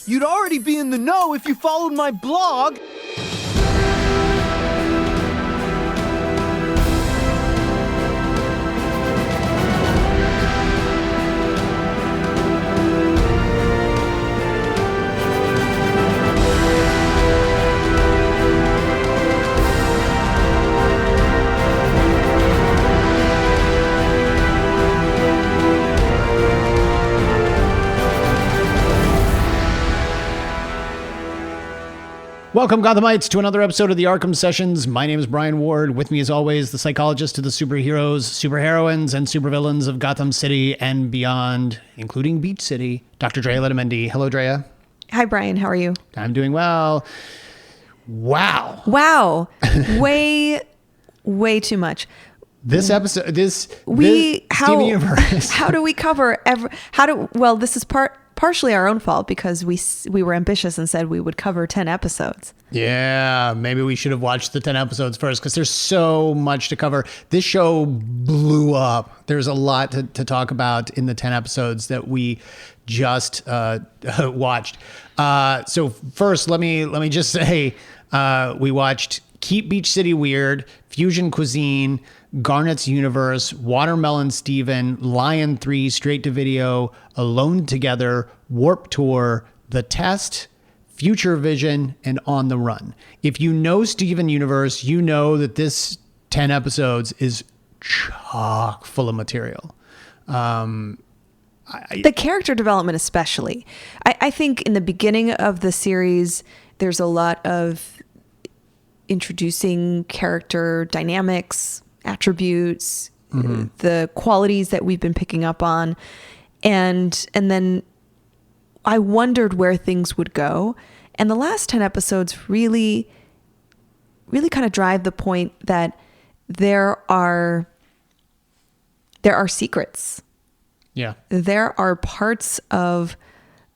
You'd already be in the know if you followed my blog. Welcome, Gothamites, to another episode of the Arkham Sessions. My name is Brian Ward. With me, as always, the psychologist to the superheroes, superheroines, and supervillains of Gotham City and beyond, including Beach City, Dr. Drea Letamendi. Hello, Drea. Hi, Brian. How are you? I'm doing well. Wow. Way too much. This episode, Steven Universe. How do we cover well, this is partially our own fault because we were ambitious and said we would cover 10 episodes. Yeah, maybe we should have watched the 10 episodes first because there's so much to cover. This show blew up. There's a lot to talk about in the 10 episodes that we just watched. So first, let me just say we watched Keep Beach City Weird, Fusion Cuisine, Garnet's Universe, Watermelon Steven, Lion 3, Straight to Video, Alone Together, Warp Tour, The Test, Future Vision, and On the Run. If you know Steven Universe, you know that this 10 episodes is chock full of material. The character development especially. I think in the beginning of the series, there's a lot of introducing character dynamics, attributes, the qualities that we've been picking up on. And then I wondered where things would go. And the last 10 episodes really kind of drive the point that there are secrets. Yeah. There are parts of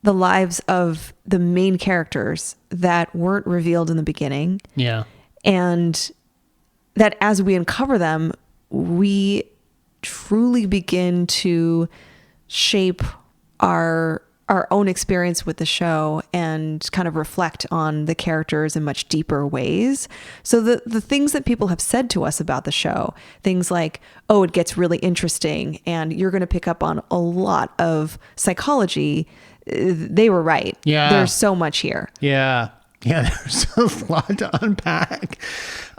the lives of the main characters that weren't revealed in the beginning. Yeah. And that as we uncover them, we truly begin to shape our own experience with the show and kind of reflect on the characters in much deeper ways. So the things that people have said to us about the show, things like, oh, it gets really interesting and you're going to pick up on a lot of psychology, they were right. Yeah. There's so much here. Yeah. Yeah, there's a lot to unpack.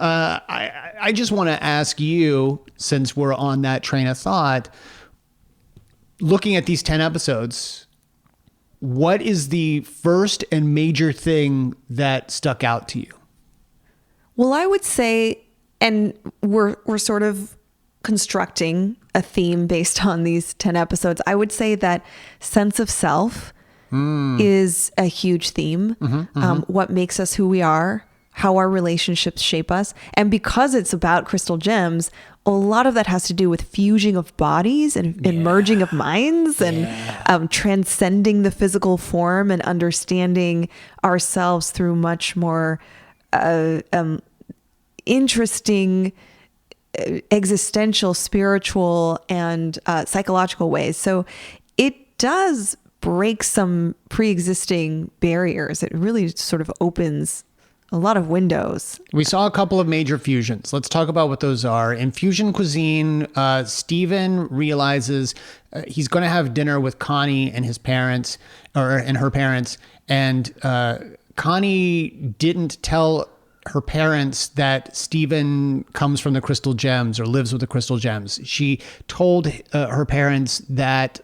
I just want to ask you, since we're on that train of thought, looking at these 10 episodes, what is the first and major thing that stuck out to you? Well, I would say, and we're sort of constructing a theme based on these 10 episodes, I would say that sense of self is a huge theme. What makes us who we are, how our relationships shape us. And because it's about crystal gems, a lot of that has to do with fusing of bodies and merging of minds and transcending the physical form and understanding ourselves through much more interesting existential, spiritual, and psychological ways. So it does break some pre-existing barriers. It really sort of opens a lot of windows. We saw a couple of major fusions. Let's talk about what those are. In Fusion Cuisine, Steven realizes he's going to have dinner with Connie and his parents, and her parents. And Connie didn't tell her parents that Steven comes from the Crystal Gems or lives with the Crystal Gems. She told her parents that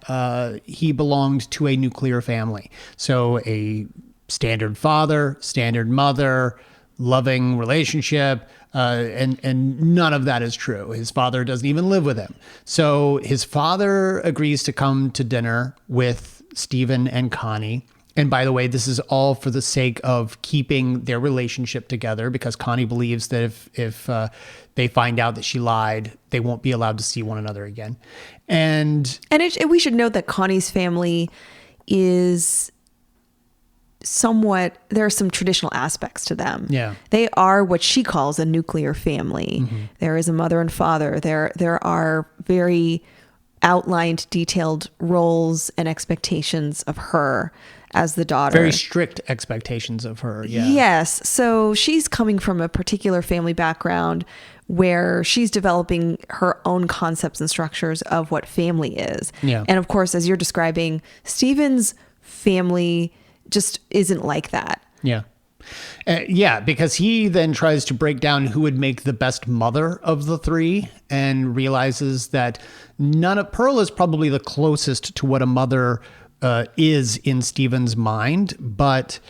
he belonged to a nuclear family. So a standard father, standard mother, loving relationship, and none of that is true. His father doesn't even live with him. So his father agrees to come to dinner with Steven and Connie. And by the way, this is all for the sake of keeping their relationship together, because Connie believes that if they find out that she lied, they won't be allowed to see one another again. And we should note that Connie's family is somewhat, there are some traditional aspects to them. Yeah. They are what she calls a nuclear family. Mm-hmm. There is a mother and father. There are very outlined, detailed roles and expectations of her as the daughter. Very strict expectations of her. Yeah. Yes. So she's coming from a particular family background where she's developing her own concepts and structures of what family is. Yeah. And of course, as you're describing, Stephen's family just isn't like that. Yeah. Yeah, because he then tries to break down who would make the best mother of the three and realizes that Pearl is probably the closest to what a mother is in Stephen's mind, but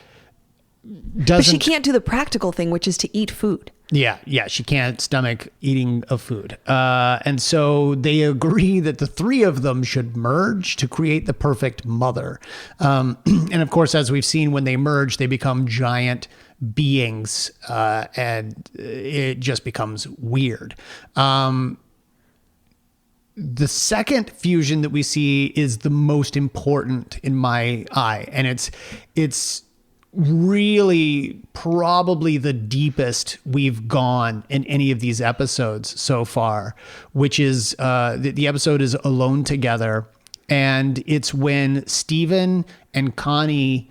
doesn't. But she can't do the practical thing, which is to eat food. Yeah, she can't stomach eating of food. And so they agree that the three of them should merge to create the perfect mother. And of course, as we've seen, when they merge, they become giant beings, and it just becomes weird. The second fusion that we see is the most important in my eye, and it's really probably the deepest we've gone in any of these episodes so far, which is the episode is Alone Together, and it's when Stephen and Connie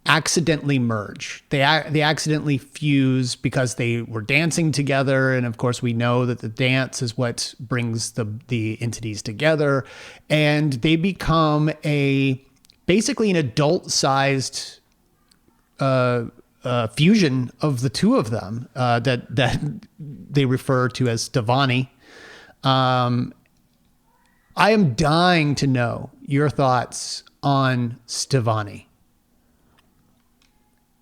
accidentally merge. They accidentally fuse because they were dancing together, and of course we know that the dance is what brings the entities together, and they become basically an adult-sized fusion of the two of them that they refer to as Stevonnie. I am dying to know your thoughts on Stevonnie.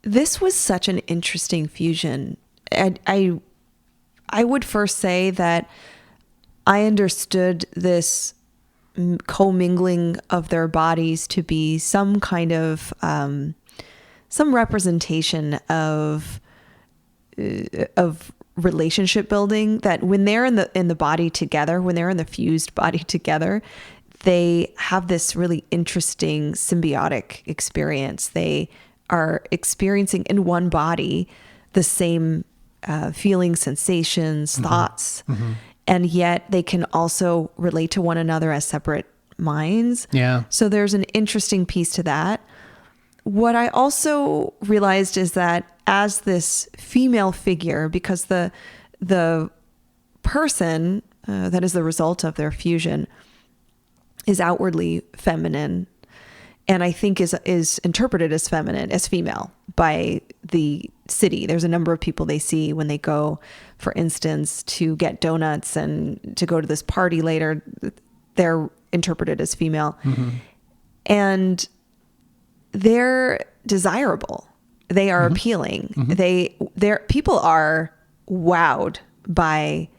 This was such an interesting fusion. I would first say that I understood this commingling of their bodies to be some kind of some representation of relationship building, that when they're in the body together, when they're in the fused body together, they have this really interesting symbiotic experience. They are experiencing in one body the same feelings, sensations, thoughts, and yet they can also relate to one another as separate minds. Yeah. So there's an interesting piece to that. What I also realized is that as this female figure, because the person that is the result of their fusion is outwardly feminine, and I think is interpreted as feminine, as female by the city. There's a number of people they see when they go, for instance, to get donuts and to go to this party later. They're interpreted as female. And they're desirable. They are appealing. People are wowed by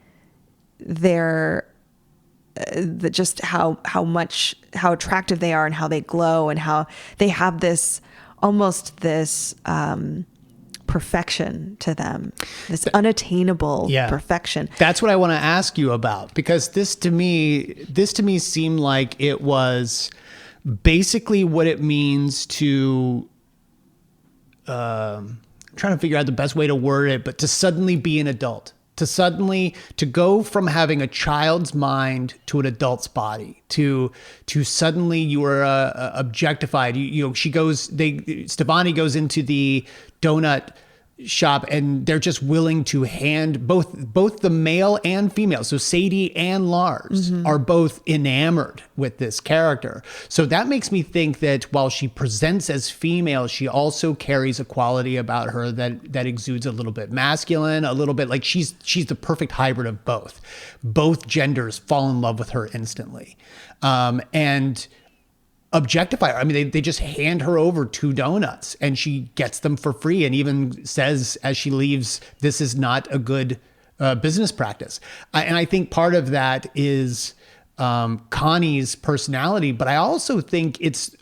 their just how attractive they are and how they glow and how they have this perfection to them, this unattainable perfection. That's what I want to ask you about, because this to me seemed like it was basically what it means to I'm trying to figure out the best way to word it, but to suddenly be an adult. To go from having a child's mind to an adult's body, to suddenly you are objectified. Stevonnie goes into the donut shop and they're just willing to hand both the male and female. So Sadie and Lars are both enamored with this character. So that makes me think that while she presents as female, she also carries a quality about her that exudes a little bit masculine, a little bit like she's the perfect hybrid of both. Both genders fall in love with her instantly. And objectify her. I mean, they just hand her over 2 donuts and she gets them for free and even says as she leaves, this is not a good business practice. And I think part of that is Connie's personality, but I also think it's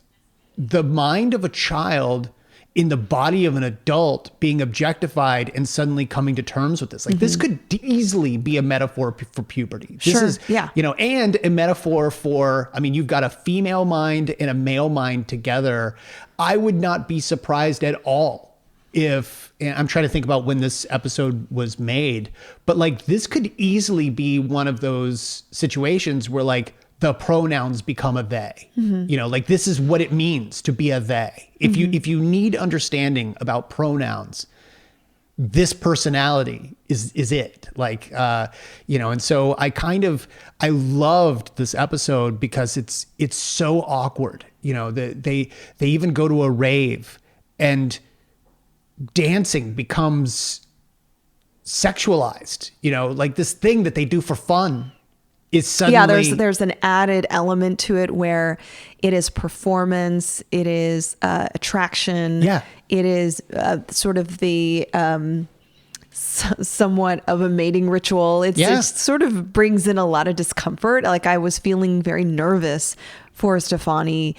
the mind of a child in the body of an adult being objectified and suddenly coming to terms with this. Like this could easily be a metaphor for puberty. This is, and a metaphor for, I mean, you've got a female mind and a male mind together. I would not be surprised at all if, and I'm trying to think about when this episode was made, but like this could easily be one of those situations where like the pronouns become a they. You know, like this is what it means to be a they. If you need understanding about pronouns, this personality is it. Like, you know, and so I loved this episode because it's so awkward. You know, they even go to a rave and dancing becomes sexualized, you know, like this thing that they do for fun is suddenly... Yeah, there's an added element to it where it is performance, it is attraction, Yeah. it is sort of the somewhat of a mating ritual. It sort of brings in a lot of discomfort. Like I was feeling very nervous for Stevonnie,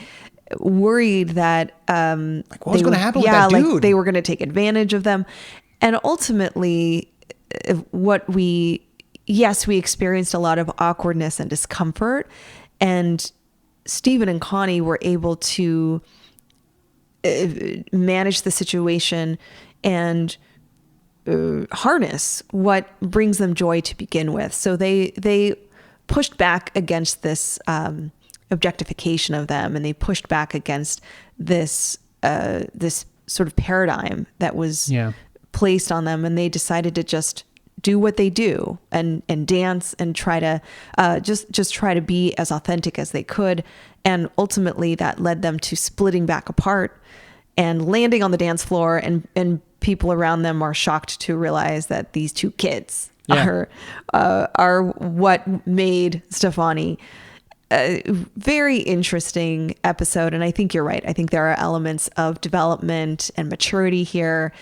worried that like what was going to happen with that dude? Like they were going to take advantage of them, and ultimately, we experienced a lot of awkwardness and discomfort, and Steven and Connie were able to manage the situation and harness what brings them joy to begin with. So they pushed back against this objectification of them, and they pushed back against this sort of paradigm that was placed on them, and they decided to just do what they do and dance and try to just try to be as authentic as they could. And ultimately that led them to splitting back apart and landing on the dance floor, and people around them are shocked to realize that these two kids are what made Stevonnie. Very interesting episode. And I think you're right. I think there are elements of development and maturity here.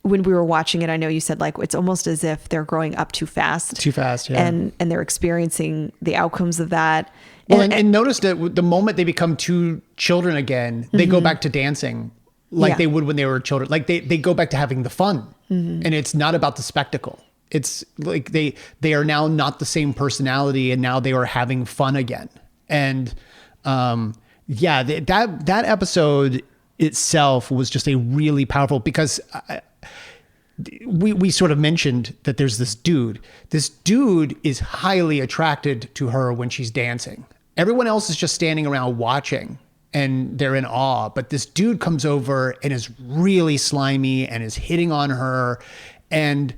When we were watching it, I know you said like it's almost as if they're growing up too fast. Yeah. And they're experiencing the outcomes of that. Well, and notice that the moment they become two children again, they go back to dancing like they would when they were children. Like they go back to having the fun. And it's not about the spectacle. It's like they are now not the same personality, and now they are having fun again. And that episode itself was just a really powerful, because we sort of mentioned that there's this dude. This dude is highly attracted to her when she's dancing. Everyone else is just standing around watching and they're in awe. But this dude comes over and is really slimy and is hitting on her. And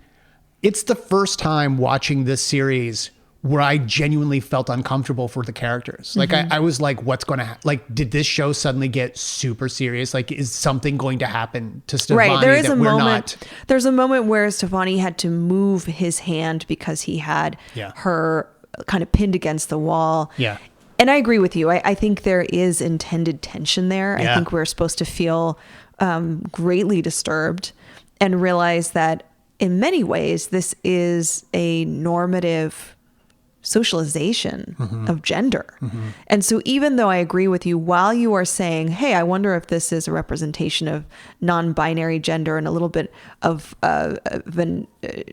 it's the first time watching this series where I genuinely felt uncomfortable for the characters. Like I was like, what's going to happen? Like, did this show suddenly get super serious? Like, is something going to happen to Stevonnie? Right. There is that a we're moment. Not? There's a moment where Stevonnie had to move his hand because he had her kind of pinned against the wall. Yeah. And I agree with you. I think there is intended tension there. Yeah. I think we're supposed to feel greatly disturbed and realize that in many ways, this is a normative socialization of gender. And so even though I agree with you, while you are saying, hey, I wonder if this is a representation of non-binary gender and a little bit of an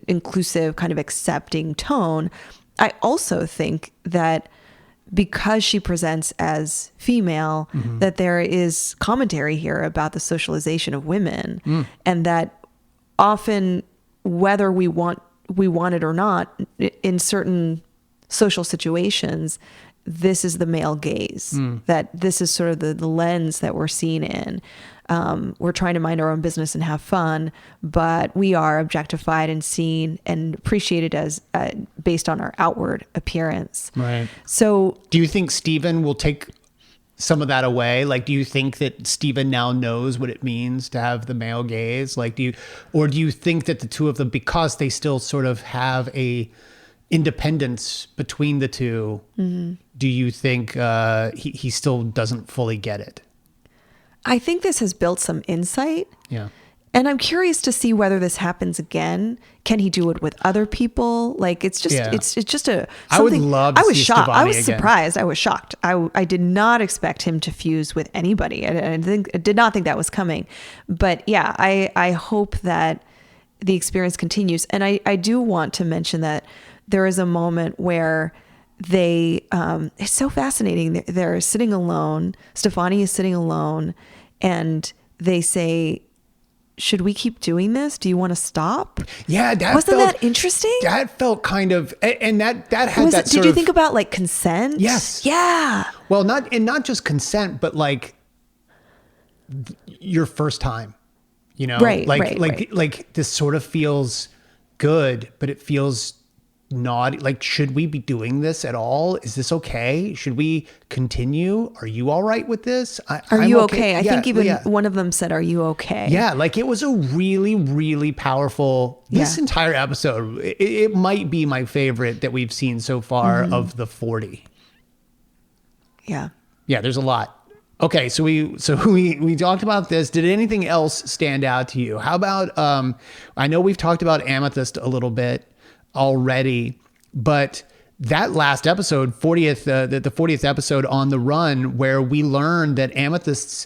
inclusive kind of accepting tone, I also think that because she presents as female, that there is commentary here about the socialization of women, and that often, whether we want it or not, in certain social situations, this is the male gaze, that this is sort of the lens that we're seen in. We're trying to mind our own business and have fun, but we are objectified and seen and appreciated as based on our outward appearance. Right. So do you think Steven will take some of that away? Like, do you think that Steven now knows what it means to have the male gaze? Like, do you think that the two of them, because they still sort of have a independence between the two, do you think he still doesn't fully get it? I think this has built some insight. Yeah. And I'm curious to see whether this happens again. Can he do it with other people? Like, it's just, it's just a, I would love to I was see shocked. I was Stevonnie again. surprised. I was shocked. I did not expect him to fuse with anybody. I did not think that was coming. But yeah, I hope that the experience continues. And I do want to mention that there is a moment where they, it's so fascinating. They're sitting alone. Stevonnie is sitting alone, and they say, should we keep doing this? Do you want to stop? Yeah, Wasn't that interesting? That felt kind of, and that had Was that it, sort did you of, think about like consent? Yes. Yeah. well, not just consent, but like your first time, Right, like right, like right. like this sort of feels good, but it feels naughty. Like, should we be doing this at all? Is this okay? Should we continue? Are you all right with this? Are I'm you okay? I Yeah, think even yeah. one of them said, "Are you okay?" Yeah, like it was a really, really powerful. This Yeah. entire episode, it might be my favorite that we've seen so far of the 40. Yeah. Yeah, there's a lot. Okay, so we talked about this. Did anything else stand out to you? How about I know we've talked about Amethyst a little bit already, but that last episode, 40th the 40th episode on the run, where we learned that Amethyst's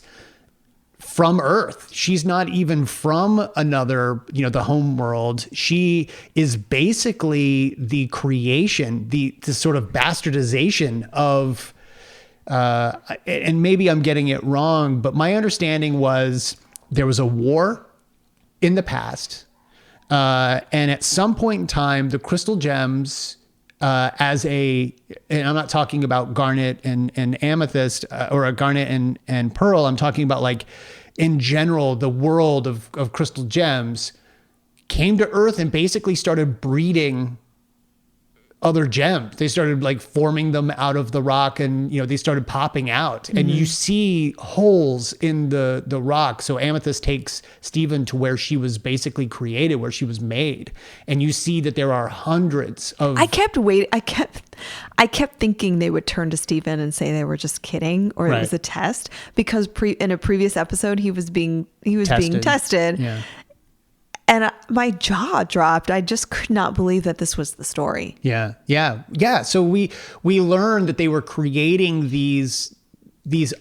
from Earth. She's not even from another, the home world. She is basically the creation, the sort of bastardization of and maybe I'm getting it wrong, but my understanding was there was a war in the past. And at some point in time, the crystal gems, and I'm not talking about Garnet and Amethyst, or a Garnet and Pearl. I'm talking about, like, in general, the world of crystal gems came to Earth and basically started breeding other gems. They started like forming them out of the rock, and they started popping out, and you see holes in the rock. So Amethyst takes Stephen to where she was basically created, where she was made, and you see that there are hundreds of. I kept waiting. I kept thinking they would turn to Stephen and say they were just kidding, or it was a test, because in a previous episode he was being tested. Yeah. And my jaw dropped. I just could not believe that this was the story. Yeah. So we learned that they were creating these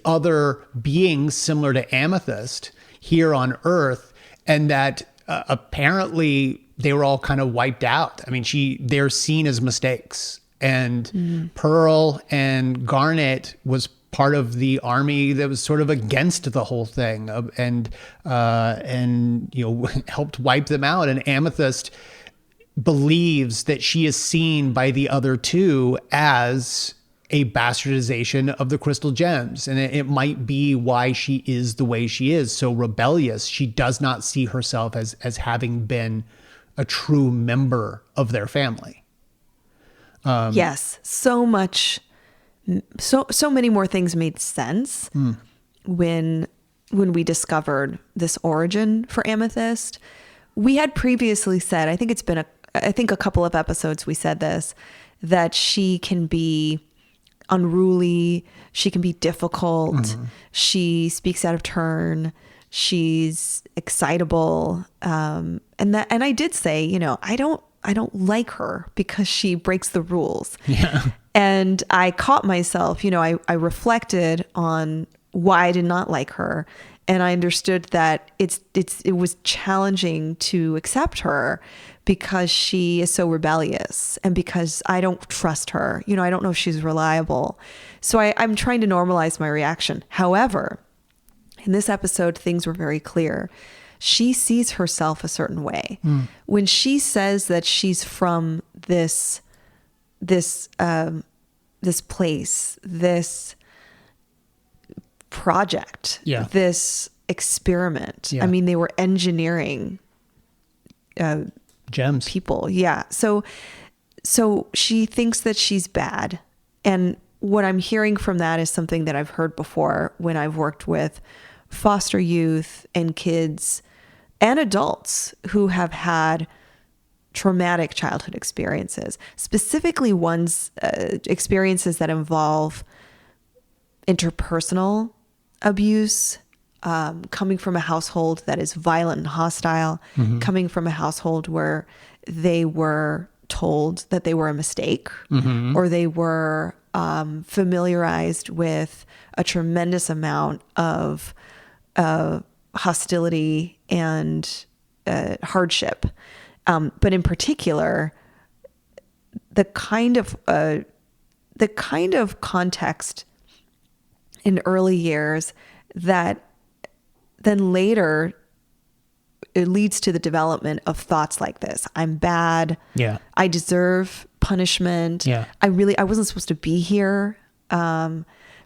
other beings similar to Amethyst here on Earth, and that apparently they were all kind of wiped out. I mean, they're seen as mistakes, and Pearl and Garnet was part of the army that was sort of against the whole thing, and helped wipe them out. And Amethyst believes that she is seen by the other two as a bastardization of the crystal gems, and it might be why she is the way she is, so rebellious. She does not see herself as having been a true member of their family. Yes, so much. So many more things made sense when we discovered this origin for Amethyst. We had previously said, I think it's been a couple of episodes we said this, that she can be unruly, she can be difficult, she speaks out of turn, she's excitable, and I did say, I don't like her because she breaks the rules. Yeah. And I caught myself, I reflected on why I did not like her. And I understood that it was challenging to accept her because she is so rebellious, and because I don't trust her. I don't know if she's reliable. So I'm trying to normalize my reaction. However, in this episode, things were very clear. She sees herself a certain way. When she says that she's from this place, this project, this experiment. Yeah. I mean, they were engineering Gems. people. Yeah. So she thinks that she's bad. And what I'm hearing from that is something that I've heard before when I've worked with foster youth and kids and adults who have had traumatic childhood experiences, specifically experiences that involve interpersonal abuse, coming from a household that is violent and hostile, coming from a household where they were told that they were a mistake, or they were familiarized with a tremendous amount of hostility and hardship. But in particular, the kind of context in early years that then later it leads to the development of thoughts like this. I'm bad. Yeah. I deserve punishment. Yeah. I wasn't supposed to be here.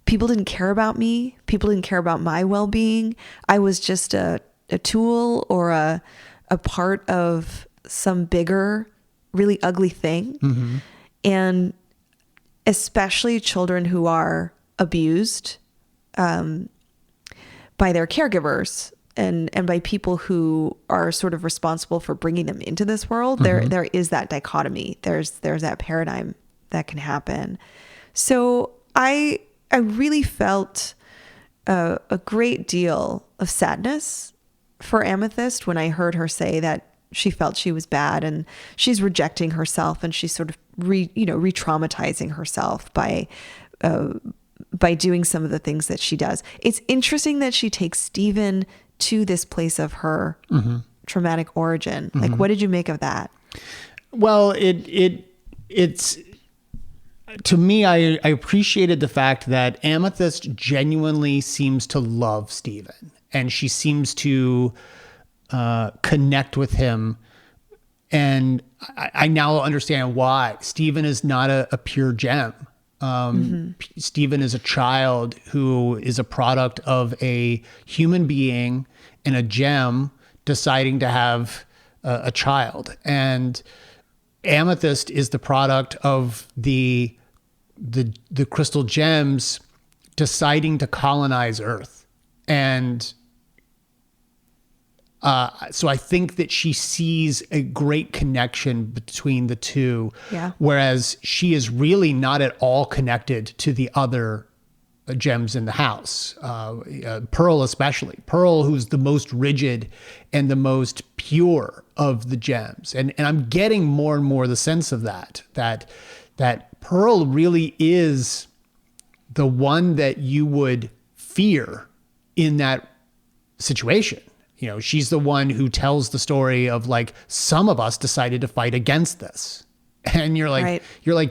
People didn't care about me. People didn't care about my well-being. I was just a tool or a part of some bigger, really ugly thing. Mm-hmm. And especially children who are abused by their caregivers and by people who are sort of responsible for bringing them into this world. Mm-hmm. There is that dichotomy. There's that paradigm that can happen. So I really felt a great deal of sadness for Amethyst when I heard her say that she felt she was bad and she's rejecting herself and she's sort of re-traumatizing herself by doing some of the things that she does. It's interesting that she takes Steven to this place of her traumatic origin. Like, what did you make of that? Well, it's to me, I appreciated the fact that Amethyst genuinely seems to love Steven, and she seems to connect with him. And I now understand why. Steven is not a pure gem. Steven is a child who is a product of a human being and a gem deciding to have a child. And Amethyst is the product of the crystal gems deciding to colonize Earth. And so I think that she sees a great connection between the two, whereas she is really not at all connected to the other gems in the house. Pearl especially. Pearl, who's the most rigid and the most pure of the gems. And I'm getting more and more the sense of that Pearl really is the one that you would fear in that situation. You know, she's the one who tells the story of like, some of us decided to fight against this. And you're like,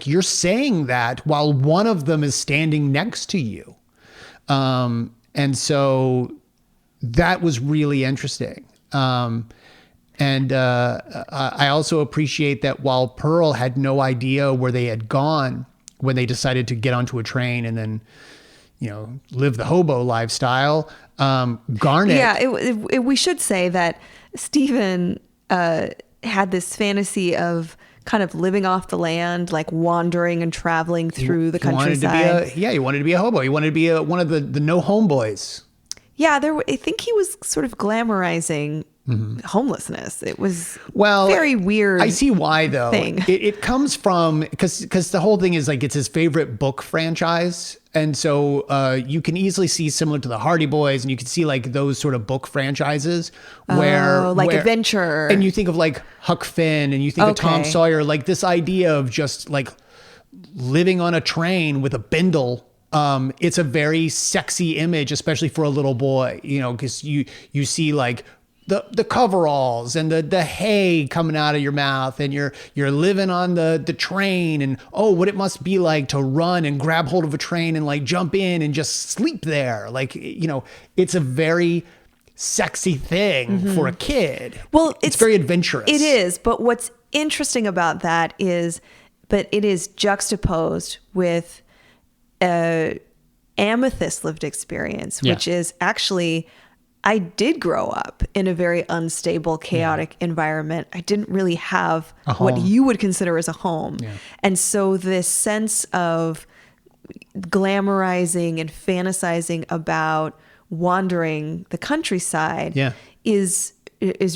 you're saying that while one of them is standing next to you. And so that was really interesting. And I also appreciate that while Pearl had no idea where they had gone when they decided to get onto a train and then, live the hobo lifestyle, Garnet. Yeah, we should say that Steven had this fantasy of kind of living off the land, like wandering and traveling through the countryside. He wanted to be a hobo. He wanted to be one of the no homeboys. Yeah, I think he was sort of glamorizing homelessness. It was very weird. I see why though. Thing. It comes from because the whole thing is like it's his favorite book franchise, and so you can easily see similar to the Hardy Boys, and you can see like those sort of book franchises where adventure, and you think of like Huck Finn, and you think of Tom Sawyer, like this idea of just like living on a train with a bindle. It's a very sexy image, especially for a little boy, because you see like the coveralls and the hay coming out of your mouth, and you're living on the train, and what it must be like to run and grab hold of a train and like jump in and just sleep there. Like, it's a very sexy thing for a kid. Well, it's very adventurous. It is. But what's interesting about that is, it is juxtaposed with Amethyst lived experience, which is actually, I did grow up in a very unstable, chaotic environment. I didn't really have what you would consider as a home. Yeah. And so this sense of glamorizing and fantasizing about wandering the countryside is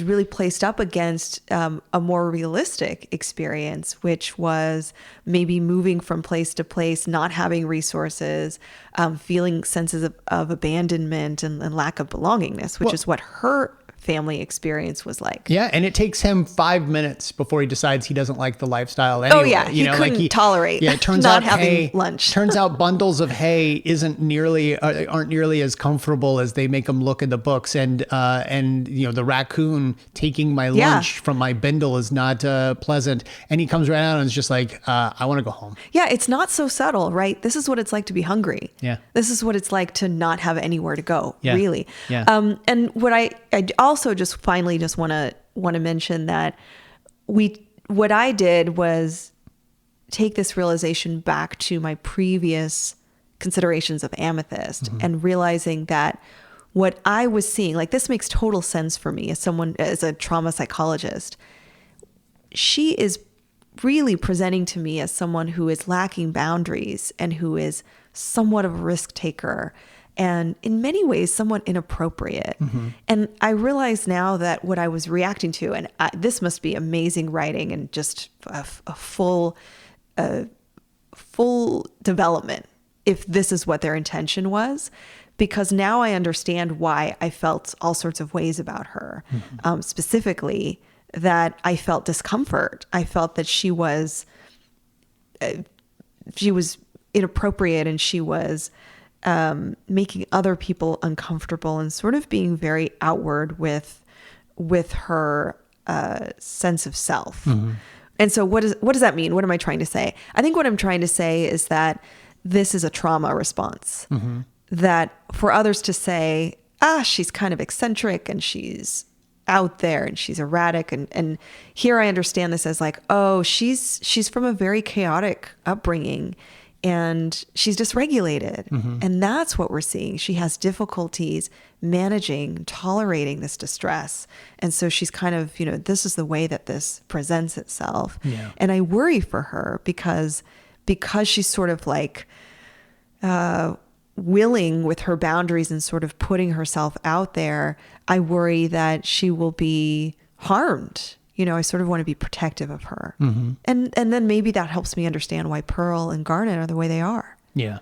really placed up against a more realistic experience, which was maybe moving from place to place, not having resources, feeling senses of abandonment and lack of belongingness, which is what her family experience was like. Yeah, and it takes him 5 minutes before he decides he doesn't like the lifestyle anyway. Oh yeah, he couldn't tolerate it turns not out having lunch. Turns out bundles of hay aren't nearly as comfortable as they make them look in the books, and the raccoon taking my lunch from my bindle is not pleasant. And he comes right out and is just like, I want to go home. Yeah, it's not so subtle, right? This is what it's like to be hungry. Yeah, this is what it's like to not have anywhere to go. Yeah. Really. Yeah. And what I also just finally just want to mention that what I did was take this realization back to my previous considerations of Amethyst and realizing that what I was seeing, like this makes total sense for me as a trauma psychologist. She is really presenting to me as someone who is lacking boundaries and who is somewhat of a risk taker and in many ways somewhat inappropriate. And I realize now that what I was reacting to, and this must be amazing writing and just a full development if this is what their intention was, because now I understand why I felt all sorts of ways about her. Specifically, that I felt discomfort. I felt that she was inappropriate and she was making other people uncomfortable and sort of being very outward with her sense of self. And so what does that mean? What am I trying to say? I think what I'm trying to say is that this is a trauma response. That for others to say, she's kind of eccentric and she's out there and she's erratic. And here I understand this as like, oh, she's from a very chaotic upbringing and she's dysregulated. And that's what we're seeing. She has difficulties managing, tolerating this distress. And so she's kind of, this is the way that this presents itself. Yeah. And I worry for her because she's sort of like willing with her boundaries and sort of putting herself out there, I worry that she will be harmed. I sort of want to be protective of her. And then maybe that helps me understand why Pearl and Garnet are the way they are. Yeah.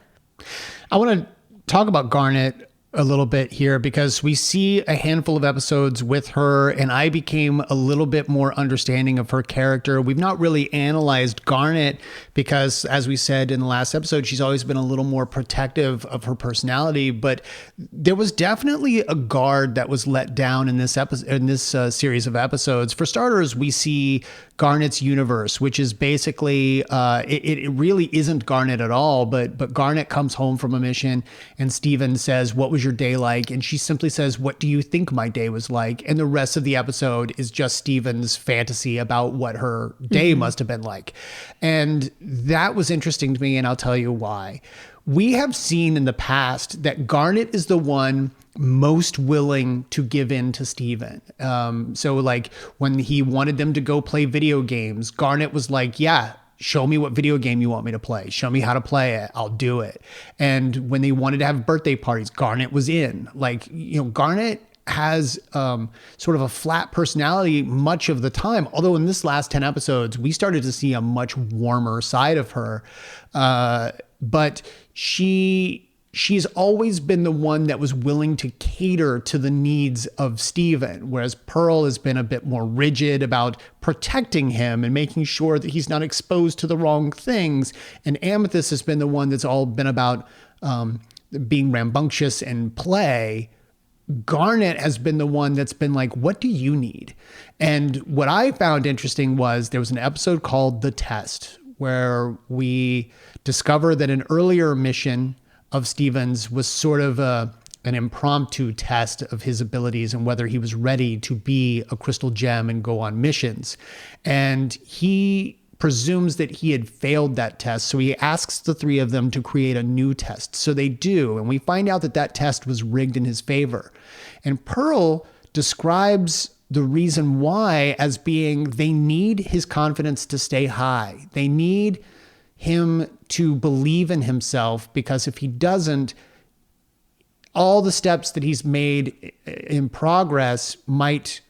I want to talk about Garnet a little bit here because we see a handful of episodes with her and I became a little bit more understanding of her character. We've not really analyzed Garnet because, as we said in the last episode, she's always been a little more protective of her personality, but there was definitely a guard that was let down in this episode, in this series of episodes. For starters, we see Garnet's universe, which is basically, it really isn't Garnet at all, but Garnet comes home from a mission and Steven says, "What was your day like?" And she simply says, "What do you think my day was like?" And the rest of the episode is just Steven's fantasy about what her day must have been like. And that was interesting to me, and I'll tell you why. We have seen in the past that Garnet is the one most willing to give in to Steven. So like when he wanted them to go play video games, Garnet was like, "Yeah, show me what video game you want me to play. Show me how to play it. I'll do it." And when they wanted to have birthday parties, Garnet was in. Like, Garnet has sort of a flat personality much of the time. Although in this last 10 episodes, we started to see a much warmer side of her. But she's always been the one that was willing to cater to the needs of Steven, whereas Pearl has been a bit more rigid about protecting him and making sure that he's not exposed to the wrong things. And Amethyst has been the one that's all been about being rambunctious and play. Garnet has been the one that's been like, "What do you need?" And what I found interesting was there was an episode called The Test, where we discover that an earlier mission of Steven's was sort of an impromptu test of his abilities and whether he was ready to be a crystal gem and go on missions. And he presumes that he had failed that test. So he asks the three of them to create a new test. So they do. And we find out that that test was rigged in his favor. And Pearl describes the reason why as being they need his confidence to stay high. They need him to believe in himself, because if he doesn't, all the steps that he's made in progress might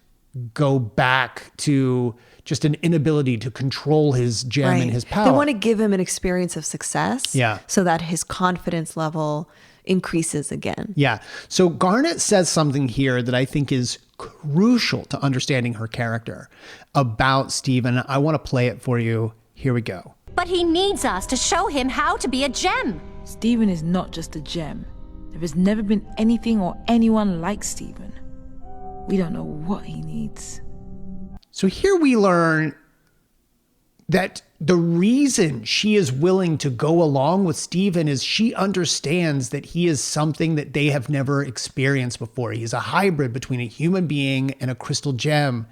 go back to just an inability to control his gem and his power. They want to give him an experience of success, so that his confidence level increases again. Yeah. So Garnet says something here that I think is crucial to understanding her character about Steven. I want to play it for you. Here we go. But he needs us to show him how to be a gem. Steven is not just a gem. There has never been anything or anyone like Steven. We don't know what he needs. So here we learn that the reason she is willing to go along with Steven is she understands that he is something that they have never experienced before. He is a hybrid between a human being and a crystal gem.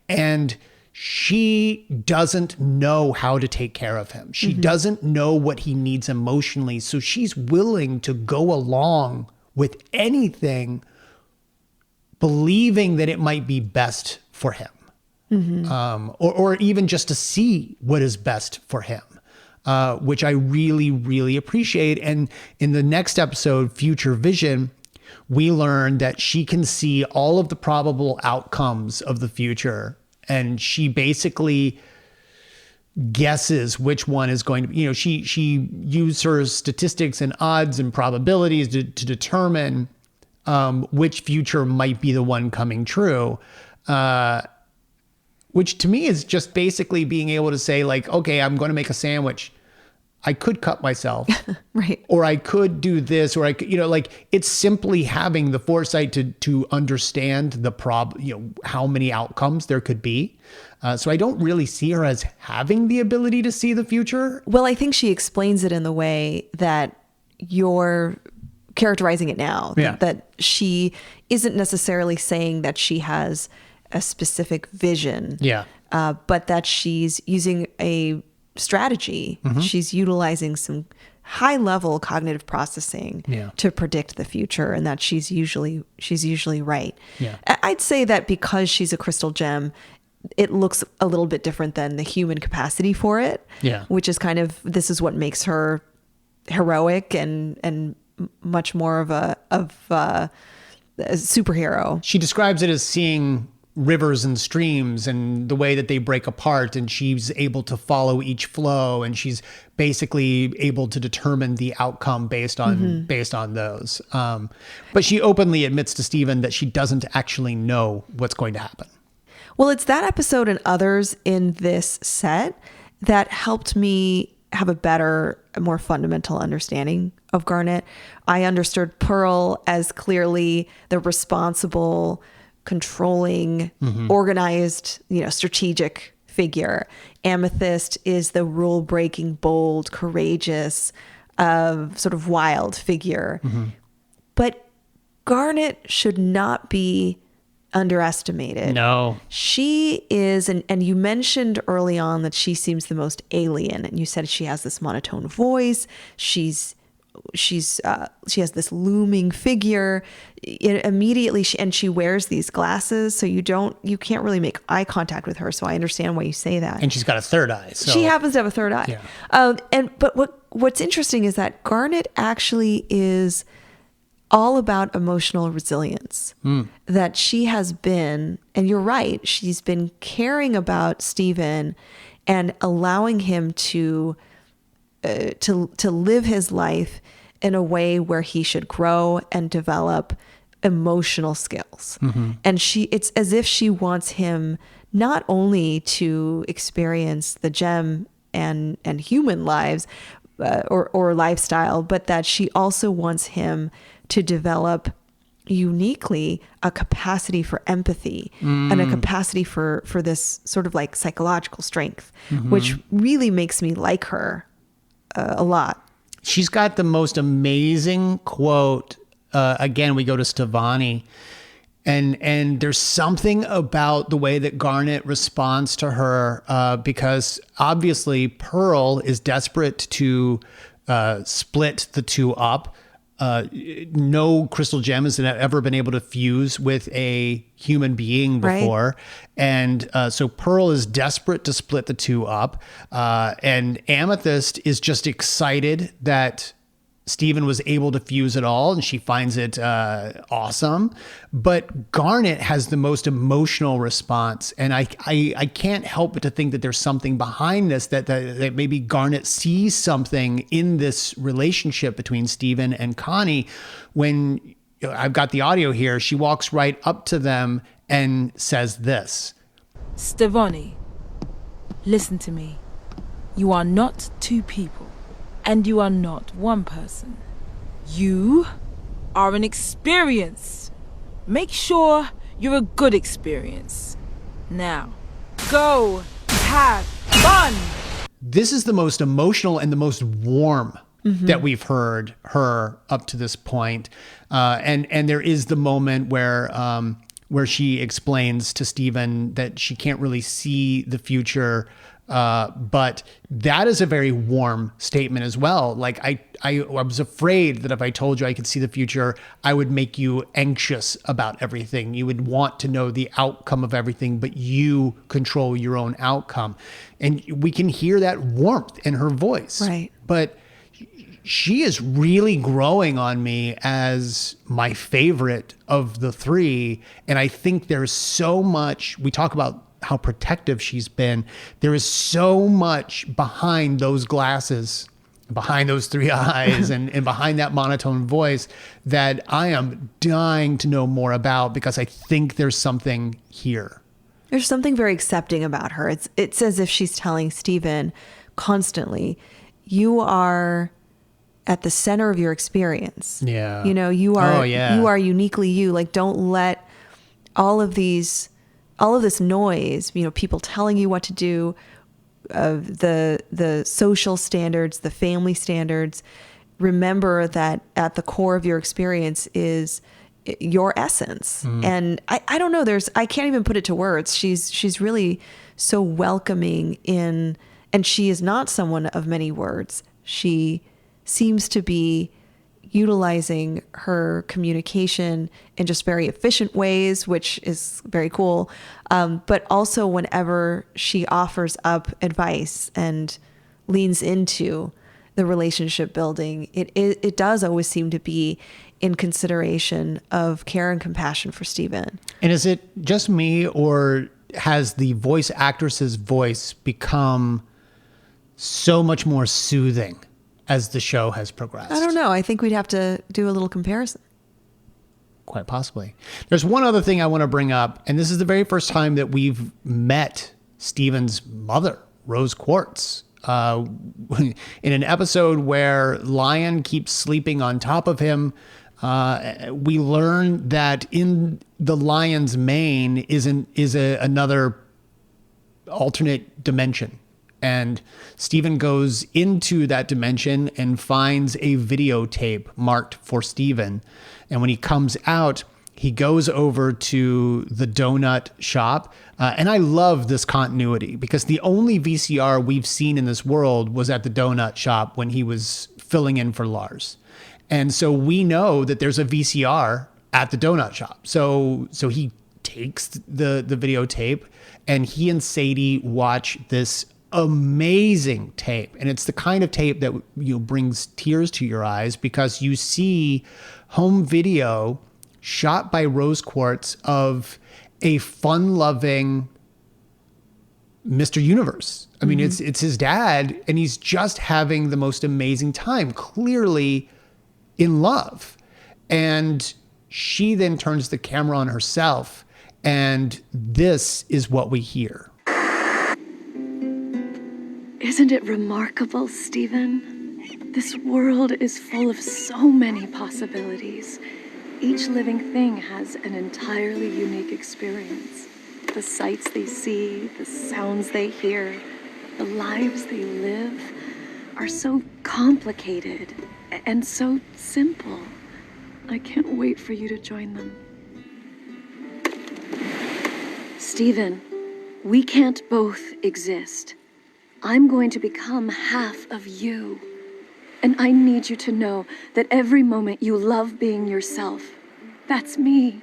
And she doesn't know how to take care of him. She doesn't know what he needs emotionally. So she's willing to go along with anything, believing that it might be best for him. Or even just to see what is best for him, which I really, really appreciate. And in the next episode, Future Vision, we learn that she can see all of the probable outcomes of the future. And she basically guesses which one is going to be, she used her statistics and odds and probabilities to determine which future might be the one coming true. Which to me is just basically being able to say, like, okay, I'm going to make a sandwich. I could cut myself. Right. Or I could do this, or I could, it's simply having the foresight to understand the how many outcomes there could be. So I don't really see her as having the ability to see the future. Well, I think she explains it in the way that you're characterizing it now. Yeah. That she isn't necessarily saying that she has a specific vision, but that she's using a strategy. She's utilizing some high level cognitive processing to predict the future, and that she's usually right. I'd say that because she's a crystal gem, it looks a little bit different than the human capacity for it, which is this is what makes her heroic and much more of a superhero. She describes it as seeing rivers and streams and the way that they break apart, and she's able to follow each flow, and she's basically able to determine the outcome based on those. But she openly admits to Steven that she doesn't actually know what's going to happen. Well, it's that episode and others in this set that helped me have a better, more fundamental understanding of Garnet. I understood Pearl as clearly the responsible, controlling, organized, strategic figure. Amethyst is the rule-breaking, bold, courageous, sort of wild figure. But Garnet should not be underestimated. No. She is, and you mentioned early on that she seems the most alien, and you said she has this monotone voice. She has this looming figure. Immediately, she wears these glasses, so you can't really make eye contact with her. So I understand why you say that. And she's got a third eye. So. She happens to have a third eye. Yeah. But what's interesting is that Garnet actually is all about emotional resilience. That she has been, and you're right, she's been caring about Steven and allowing him to live his life in a way where he should grow and develop emotional skills. And it's as if she wants him not only to experience the gem and human lives or lifestyle, but that she also wants him to develop uniquely a capacity for empathy and a capacity for this sort of like psychological strength, which really makes me like her a lot. She's got the most amazing quote. Again, we go to Stevonnie, and there's something about the way that Garnet responds to her, because obviously Pearl is desperate to split the two up. No crystal gem has ever been able to fuse with a human being before. Right. And so Pearl is desperate to split the two up. And Amethyst is just excited that Steven was able to fuse it all, and she finds it awesome. But Garnet has the most emotional response, and I can't help but to think that there's something behind this, that maybe Garnet sees something in this relationship between Steven and Connie. When I've got the audio here, she walks right up to them and says this. Stevonnie, listen to me. You are not two people. And you are not one person. You are an experience. Make sure you're a good experience. Now, go have fun! this is the most emotional and the most warm that we've heard her up to this point. And there is the moment where she explains to Steven that she can't really see the future. But that is a very warm statement as well. Like I was afraid that if I told you I could see the future, I would make you anxious about everything. You would want to know the outcome of everything, but you control your own outcome. And we can hear that warmth in her voice. Right. But she is really growing on me as my favorite of the three. And I think there's so much, we talk about how protective she's been. There is so much behind those glasses, behind those three eyes, and behind that monotone voice that I am dying to know more about, because I think there's something here. There's something very accepting about her. It's as if she's telling Steven constantly, you are at the center of your experience. Yeah. You know, you are you are uniquely you. Like, don't let all of this noise, you know, people telling you what to do, the social standards, the family standards. Remember that at the core of your experience is your essence. And I don't know, I can't even put it to words. She's really so welcoming and she is not someone of many words. She seems to be utilizing her communication in just very efficient ways, which is very cool. But also whenever she offers up advice and leans into the relationship building, it does always seem to be in consideration of care and compassion for Steven. And is it just me, or has the voice actress's voice become so much more soothing as the show has progressed? I don't know. I think we'd have to do a little comparison. Quite possibly. There's one other thing I want to bring up, and this is the very first time that we've met Steven's mother, Rose Quartz, in an episode where Lion keeps sleeping on top of him. We learn that in the Lion's mane is another alternate dimension. And Steven goes into that dimension and finds a videotape marked for Steven. And when he comes out, he goes over to the donut shop. And I love this continuity, because the only VCR we've seen in this world was at the donut shop when he was filling in for Lars. And so we know that there's a VCR at the donut shop. So he takes the videotape, and he and Sadie watch this amazing tape. And it's the kind of tape that brings tears to your eyes, because you see home video shot by Rose Quartz of a fun-loving Mr. Universe. I mean, it's his dad, and he's just having the most amazing time, clearly in love. And she then turns the camera on herself, and this is what we hear. Isn't it remarkable, Steven? This world is full of so many possibilities. Each living thing has an entirely unique experience. The sights they see, the sounds they hear, the lives they live are so complicated and so simple. I can't wait for you to join them. Steven, we can't both exist. I'm going to become half of you. And I need you to know that every moment you love being yourself. That's me,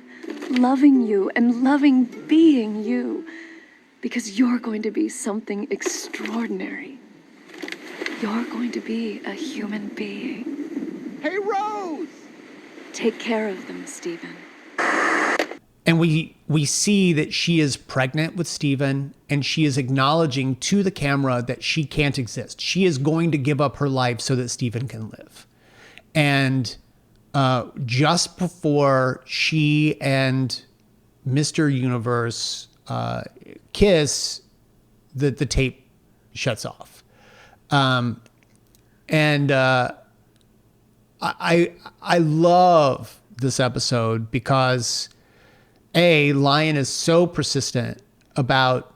loving you and loving being you. Because you're going to be something extraordinary. You're going to be a human being. Hey, Rose! Take care of them, Steven. And we see that she is pregnant with Steven, and she is acknowledging to the camera that she can't exist. She is going to give up her life so that Steven can live. And just before she and Mr. Universe kiss, the tape shuts off. I love this episode because Lion is so persistent about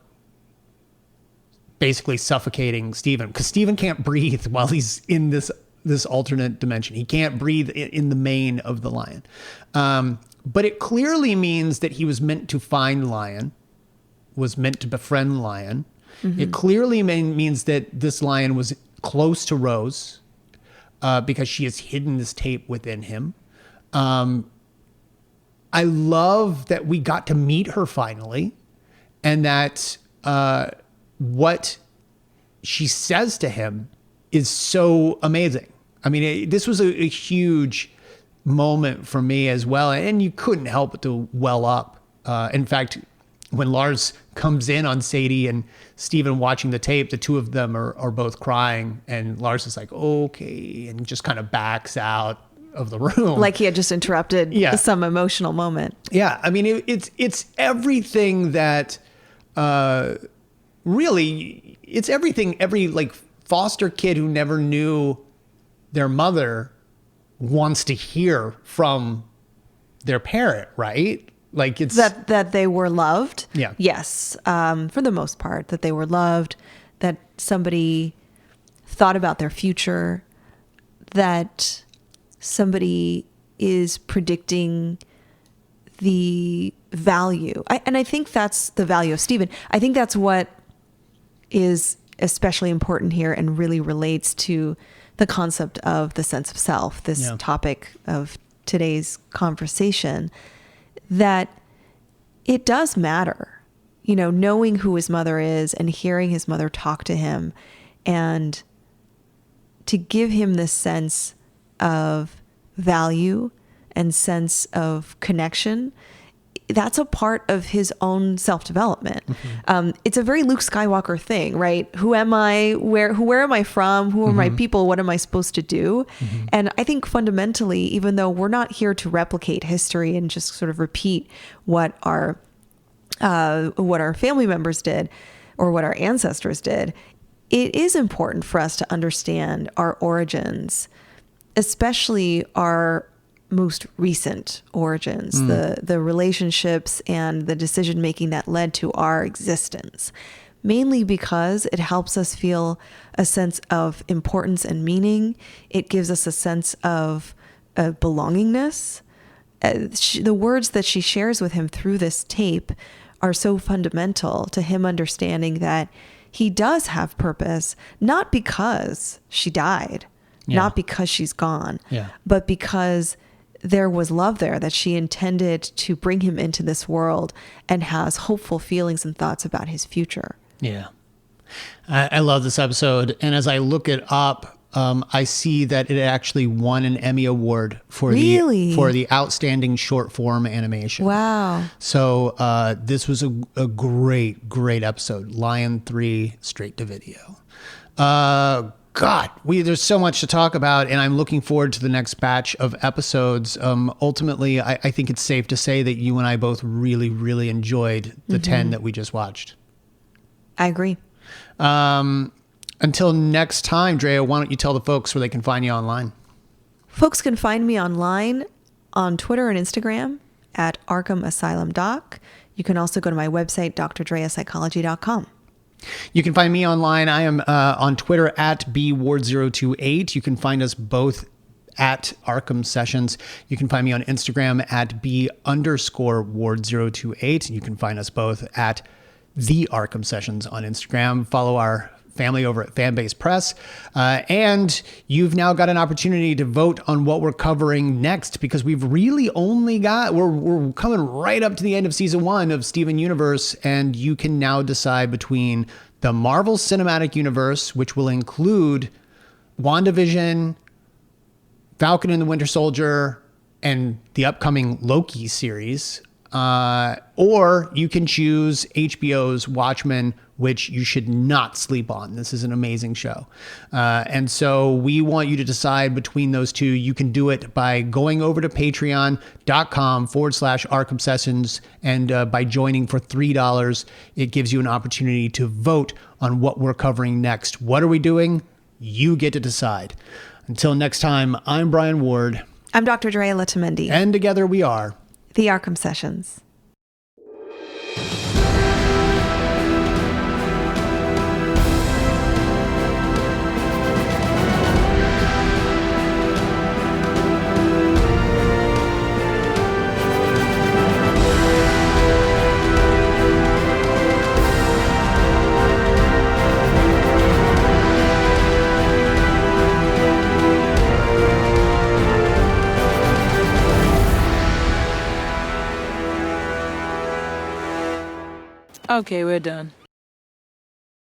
basically suffocating Stephen, because Stephen can't breathe while he's in this alternate dimension. He can't breathe in the mane of the lion. But it clearly means that he was meant to find Lion, was meant to befriend Lion. Mm-hmm. It clearly means that this lion was close to Rose because she has hidden this tape within him. I love that we got to meet her finally, and that what she says to him is so amazing. I mean, this was a huge moment for me as well, and you couldn't help but to well up. In fact, when Lars comes in on Sadie and Stephen watching the tape, the two of them are both crying, and Lars is like, okay, and just kind of backs out of the room. Like he had just interrupted some emotional moment. Yeah. I mean, it's everything that, really, it's everything every like foster kid who never knew their mother wants to hear from their parent, right? Like it's that they were loved. Yeah. Yes. For the most part, that they were loved, that somebody thought about their future, that somebody is predicting the value. And I think that's the value of Stephen. I think that's what is especially important here and really relates to the concept of the sense of self, this topic of today's conversation, that it does matter, you know, knowing who his mother is and hearing his mother talk to him, and to give him this sense of value and sense of connection. That's a part of his own self-development. Mm-hmm. It's a very Luke Skywalker thing, right? Who am I? Where am I from? Who are my people? What am I supposed to do? Mm-hmm. And I think fundamentally, even though we're not here to replicate history and just sort of repeat what our family members did or what our ancestors did, it is important for us to understand our origins, especially our most recent origins, the relationships and the decision making that led to our existence, mainly because it helps us feel a sense of importance and meaning. It gives us a sense of belongingness. The words that she shares with him through this tape are so fundamental to him understanding that he does have purpose, not because she died, not because she's gone, but because there was love there, that she intended to bring him into this world and has hopeful feelings and thoughts about his future. Yeah. I love this episode. And as I look it up, I see that it actually won an Emmy Award for the outstanding short form animation. Wow. So this was a great episode. Lion 3 straight to video. God, there's so much to talk about, and I'm looking forward to the next batch of episodes. Ultimately, I think it's safe to say that you and I both really, really enjoyed the 10 that we just watched. I agree. Until next time, Drea, why don't you tell the folks where they can find you online? Folks can find me online on Twitter and Instagram at Arkham Asylum Doc. You can also go to my website, drdreapsychology.com. You can find me online. I am on Twitter at bward028. You can find us both at Arkham Sessions. You can find me on Instagram at b_ward028. You can find us both at the Arkham Sessions on Instagram. Follow our family over at Fanbase Press. And you've now got an opportunity to vote on what we're covering next, because we've really only got, we're coming right up to the end of season 1 of Steven Universe, and you can now decide between the Marvel Cinematic Universe, which will include WandaVision, Falcon and the Winter Soldier, and the upcoming Loki series, or you can choose HBO's Watchmen, which you should not sleep on. This is an amazing show. And so we want you to decide between those two. You can do it by going over to patreon.com/Arkham Sessions. And by joining for $3, it gives you an opportunity to vote on what we're covering next. What are we doing? You get to decide. Until next time, I'm Brian Ward. I'm Dr. Drea Letamendi. And together we are the Arkham Sessions. Okay, we're done.